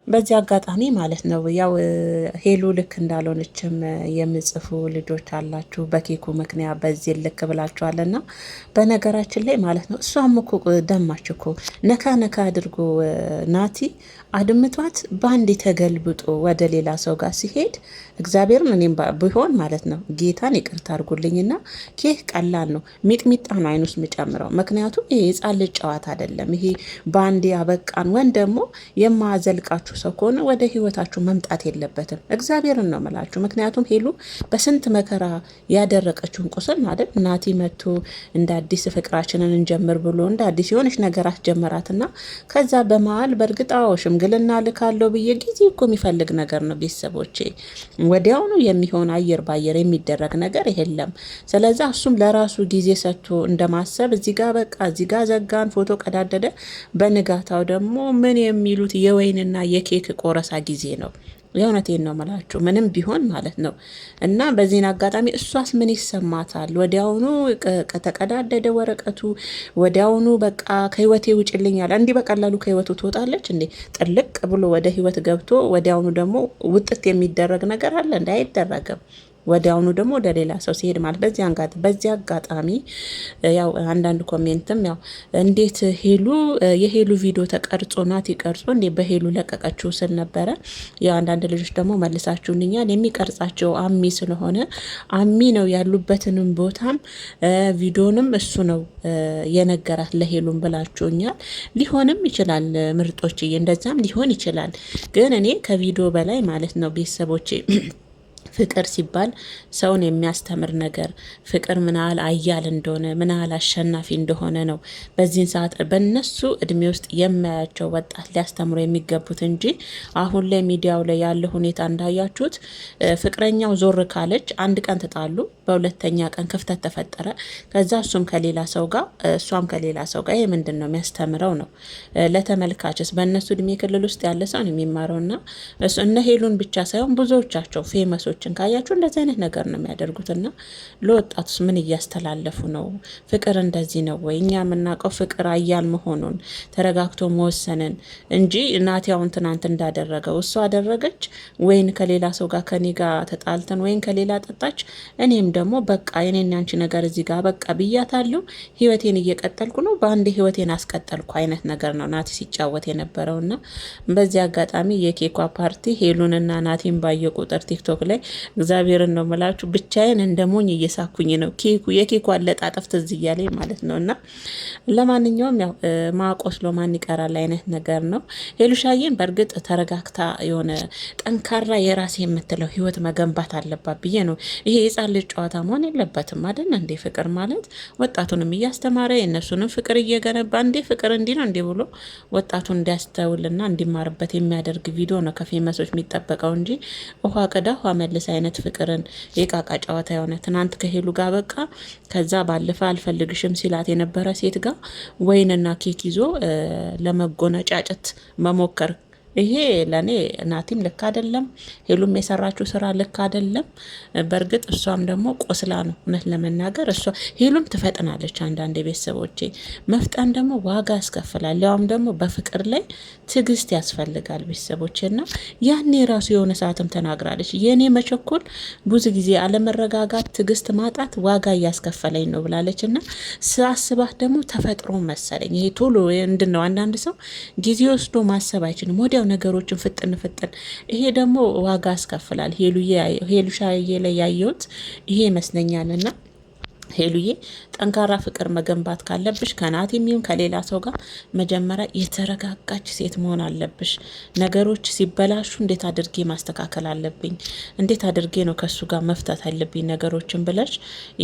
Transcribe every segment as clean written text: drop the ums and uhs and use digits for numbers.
በዚህ አጋጣሚ ማለት ነው ያው ሄሉ ልክ እንዳልሆነችም የምጽፉ ልጆች አላችሁ። በኬኩ ምክንያት በዚህ ልክ ብላችኋልና በነገራችን ላይ ማለት ነው እሷም እኮ ደማች እኮ ነካ ነካ አድርጎ ናቲ አድምቷት በአንድ ተገልብጦ ወደ ሌላ ሰው ጋር ሲሄድ እግዚአብሔርን እኔም ቢሆን ማለት ነው ጌታን ይቅርታ አድርጉልኝና ኬክ ቀላል ነው ሚጥሚጣ ነው አይኑስ ምጨምረው። ምክንያቱም ይሄ የጻን ልጅ ጨዋታ አይደለም። ይሄ በአንድ ያበቃን ወን ደግሞ የማዘልቃችሁ ሰው ከሆነ ወደ ህይወታችሁ መምጣት የለበትም። እግዚአብሔርን ነው ምላችሁ። ምክንያቱም ሄሉ በስንት መከራ ያደረቀችውን ቁስል ማለት ናቲ መጥቶ እንደ አዲስ ፍቅራችንን እንጀምር ብሎ እንደ አዲስ የሆነች ነገር አስጀመራትና ከዛ በመሀል በእርግጣው ሽምግልና ልካለው ብዬ ጊዜ እኮ የሚፈልግ ነገር ነው ቤተሰቦቼ። ወዲያውኑ የሚሆን አየር ባየር የሚደረግ ነገር የለም። ስለዚህ እሱም ለራሱ ጊዜ ሰጥቶ እንደማሰብ እዚህ ጋር በቃ እዚህ ጋር ዘጋን ፎቶ ቀዳደደ። በንጋታው ደግሞ ምን የሚሉት የወይንና የኬክ ቆረሳ ጊዜ ነው። የእውነቴን ነው መላችሁ ምንም ቢሆን ማለት ነው። እና በዚህን አጋጣሚ እሷስ ምን ይሰማታል? ወዲያውኑ ከተቀዳደደ ወረቀቱ ወዲያውኑ በቃ ከህይወቴ ውጭልኛል። እንዲህ በቀላሉ ከህይወቱ ትወጣለች እንዴ? ጥልቅ ብሎ ወደ ህይወት ገብቶ ወዲያውኑ ደግሞ ውጥት የሚደረግ ነገር አለ? እንደ አይደረግም። ወዲያውኑ ደግሞ ወደ ሌላ ሰው ሲሄድ ማለት በዚህ አጋጣሚ ያው አንዳንድ ኮሜንትም ያው እንዴት ሄሉ የሄሉ ቪዲዮ ተቀርጾ ናት ይቀርጾ እንዴ በሄሉ ለቀቀችው ስል ነበረ። ያው አንዳንድ ልጆች ደግሞ መልሳችሁልኛል የሚቀርጻቸው አሚ ስለሆነ አሚ ነው ያሉበትንም ቦታም ቪዲዮንም እሱ ነው የነገራት ለሄሉም ብላችሁኛል። ሊሆንም ይችላል ምርጦችዬ፣ እንደዛም ሊሆን ይችላል። ግን እኔ ከቪዲዮ በላይ ማለት ነው ቤተሰቦቼ ፍቅር ሲባል ሰውን የሚያስተምር ነገር ፍቅር ምን ያህል አያል እንደሆነ ምን ያህል አሸናፊ እንደሆነ ነው በዚህን ሰዓት በነሱ እድሜ ውስጥ የሚያያቸው ወጣት ሊያስተምሩ የሚገቡት እንጂ አሁን ላይ ሚዲያው ላይ ያለ ሁኔታ እንዳያችሁት ፍቅረኛው ዞር ካለች አንድ ቀን ተጣሉ፣ በሁለተኛ ቀን ክፍተት ተፈጠረ። ከዛ እሱም ከሌላ ሰው ጋር እሷም ከሌላ ሰው ጋር። ይሄ ምንድን ነው የሚያስተምረው ነው ለተመልካችስ? በእነሱ እድሜ ክልል ውስጥ ያለ ሰው ነው የሚማረውና እነ ሄሉን ብቻ ሳይሆን ብዙዎቻቸው ፌመሶች ካያችሁ እንደዚህ አይነት ነገር ነው የሚያደርጉትና ለወጣቱስ ምን እያስተላለፉ ነው? ፍቅር እንደዚህ ነው ወይ? እኛ የምናውቀው ፍቅር አያል መሆኑን ተረጋግቶ መወሰንን እንጂ እናቲያውን ትናንት እንዳደረገው እሷ አደረገች ወይን ከሌላ ሰው ጋር ከኔ ጋር ተጣልተን ወይን ከሌላ ጠጣች እኔም ደግሞ በቃ የኔና አንቺ ነገር እዚህ ጋር በቃ ብያታለሁ፣ ህይወቴን እየቀጠልኩ ነው፣ በአንድ ህይወቴን አስቀጠልኩ አይነት ነገር ነው ናቲ ሲጫወት የነበረውና በዚህ አጋጣሚ የኬኳ ፓርቲ ሄሉንና ናቲን ባየ ቁጥር ቲክቶክ ላይ እግዚአብሔርን ነው መላችሁ ብቻዬን እንደሞኝ እየሳኩኝ ነው። የኬኩ አለጣጠፍ ትዝ እያለኝ ማለት ነው። እና ለማንኛውም ያው ማቆስሎ ማን ይቀራል አይነት ነገር ነው። ሄሉሻዬን በእርግጥ ተረጋግታ የሆነ ጠንካራ የራሴ የምትለው ህይወት መገንባት አለባት ብዬ ነው። ይሄ የጻን ልጅ ጨዋታ መሆን የለበትም አይደል እንዴ? ፍቅር ማለት ወጣቱንም እያስተማረ የእነሱንም ፍቅር እየገነባ እንዴ ፍቅር እንዲህ ነው እንዴ ብሎ ወጣቱን እንዲያስተውልና እንዲማርበት የሚያደርግ ቪዲዮ ነው ከፌመሶች የሚጠበቀው እንጂ ውሃ ቅዳ ውሃ መልስ አይነት ፍቅርን የቃቃ ጨዋታ የሆነ ትናንት ከሄሉ ጋር በቃ ከዛ ባለፈ አልፈልግሽም ሲላት የነበረ ሴት ጋር ወይንና ኬክ ይዞ ለመጎነጫጨት መሞከር ይሄ ለኔ ናቲም ልክ አይደለም። ሄሉም የሰራችው ስራ ልክ አይደለም። በእርግጥ እሷም ደግሞ ቆስላ ነው እውነት ለመናገር እሷ ሄሉም ትፈጥናለች። አንዳንድ ቤተሰቦቼ መፍጠን ደግሞ ዋጋ ያስከፍላል። ያውም ደግሞ በፍቅር ላይ ትዕግስት ያስፈልጋል ቤተሰቦቼና ያኔ ራሱ የሆነ ሰዓትም ተናግራለች። የኔ መቸኮል ብዙ ጊዜ አለመረጋጋት፣ ትዕግስት ማጣት ዋጋ እያስከፈለኝ ነው ብላለች። እና ሳስባት ደግሞ ተፈጥሮ መሰለኝ ይሄ ቶሎ እንድነው አንዳንድ ሰው ጊዜ ወስዶ ማሰብ አይችልም። ወዲያው ነገሮችን ፍጥን ይሄ ደግሞ ዋጋ ያስከፍላል። ሄሉሻዬ ላይ ያየሁት ይሄ ይመስለኛልና ሄሉዬ ጠንካራ ፍቅር መገንባት ካለብሽ ከናቲም ይሁን ከሌላ ሰው ጋር መጀመሪያ የተረጋጋች ሴት መሆን አለብሽ። ነገሮች ሲበላሹ እንዴት አድርጌ ማስተካከል አለብኝ፣ እንዴት አድርጌ ነው ከሱ ጋር መፍታት አለብኝ ነገሮችን ብለሽ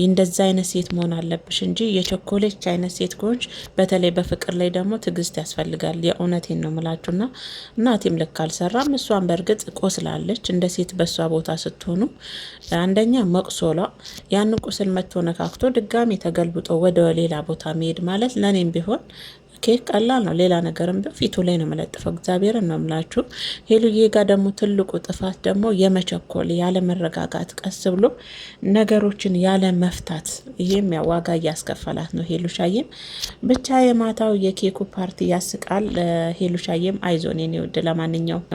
እንደዛ አይነት ሴት መሆን አለብሽ እንጂ የቸኮሌች አይነት ሴት ከሆንሽ በተለይ በፍቅር ላይ ደግሞ ትዕግስት ያስፈልጋል። የእውነቴን ነው ምላችሁና ናቲም ልክ አልሰራም። እሷን በእርግጥ ቆስላለች። እንደ ሴት በሷ ቦታ ስትሆኑ አንደኛ መቁሶሏ ያን ቁስል መጥቶ ነካክቶ ድጋሚ ተገልብጦ ወደ ሌላ ቦታ መሄድ ማለት ለኔም ቢሆን ኬክ ቀላል ነው። ሌላ ነገርም ቢሆን ፊቱ ላይ ነው መለጥፈው። እግዚአብሔርን ነው የምላችሁ። ሄሉዬ ጋር ደግሞ ትልቁ ጥፋት ደግሞ የመቸኮል ያለ መረጋጋት፣ ቀስ ብሎ ነገሮችን ያለ መፍታት፣ ይሄም ዋጋ እያስከፈላት ነው ሄሉሻዬም። ብቻ የማታው የኬኩ ፓርቲ ያስቃል። ሄሉሻዬም አይዞን የኔ ውድ። ለማንኛውም